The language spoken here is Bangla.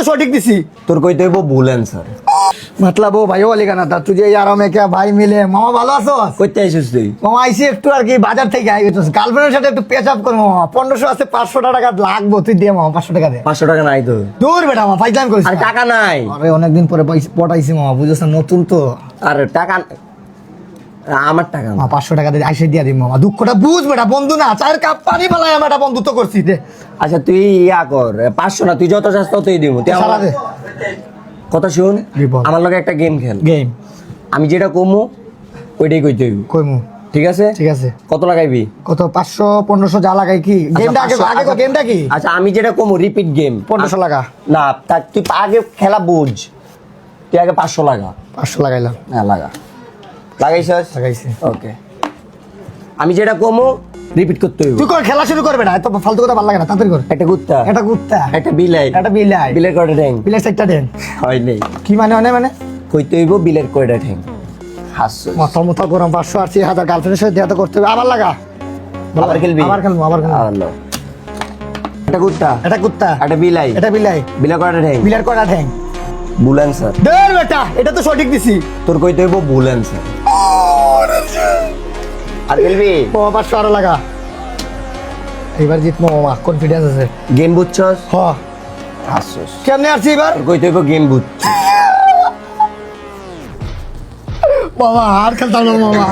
तो सटीक दिसी তোর কইতে হইব ভুল অ্যান্সার। मतलब वो भाई वाले का ना था तुझे यारों में क्या भाई मिले मामा ভালো আছো কইতে আইছিস তুই? মামা আইসি একটু আর কি বাজার থেকে আই গেছিস গার্লফ্রেন্ডের সাথে একটু পেচ আপ কর মামা 1500 আছে 500 টাকা লাগবে তুই দে মামা 500 টাকা দে। 500 টাকা নাই তো। দূর বেটা মামা ফাইজলাম করিস আর টাকা নাই। আরে অনেকদিন পরে পটাইছি মামা বুঝছ না নতুন তো আর টাকা আমার টাকা না। মামা 500 টাকা দে আইসে দিয়া দিই মামা দুঃখটা বুঝ বেটা বন্ধু না চায়ের কাপ পানি বালাই আমরা বন্ধুত্ব করছি দে আচ্ছা তুই ইয়া কর 500 না তুই যত চাস ততই দিব। তুই সারা দে কথা শুন, বিপদ। আমার লগে একটা গেম খেল। গেম আমি যেটা কমু ওইটাই কইতে হইব, কইমু ঠিক আছে? ঠিক আছে কত লাগাইবি? কত 500 1500 যা লাগাই কি গেমটা আগে আগে আচ্ছা, গেমটা কি আচ্ছা আমি যেটা কমু রিপিট গেম 1500 লাগা না তুই আগে খেলা বুঝ, তুই আগে 500 লাগা। 500 লাগাইলাম হ্যাঁ লাগা, লাগাইছস? লাগাইছি ওকে, আমি যেটা কমু রিপিট করতে হইব। তুই কর খেলা শুরু করবে না এত ফালতু কথা ভালো লাগে না তাড়াতাড়ি কর একটা কুত্তা, এটা কুত্তা একটা বিলাই, এটা বিলাই বিলের কয়টা ঠ্যাং? বিলাই একটা দেন হয় নেই, কি মানে মানে কইতে হইব বিলের কয়টা ঠ্যাং। হাসছস? মাথা মুথা গরম 500 আর 1000 গার্লফ্রেন্ডের সাথে দেয়া তো করতে হবে আবার লাগা আবার খেলবি? আবার খেলবো আল্লাহ। একটা কুত্তা, এটা কুত্তা একটা বিলাই, এটা বিলাই বিলের কয়টা ঠ্যাং? বিলার কয়টা ঠ্যাং ভুল অ্যান্সার। দেখ বেটা এটা তো সঠিক দিছি তোর কইতে হইব ভুল অ্যান্সার। আর খেলবি? ও 500 আরো লাগা এবার জিতবো মামা কনফিডেন্স আছে গেম বুঝছস? হ হাসছস? কেমনে আসছি এবার তোর কইতে হইব গেম বুঝ। মামা আর খেলতাম না মামা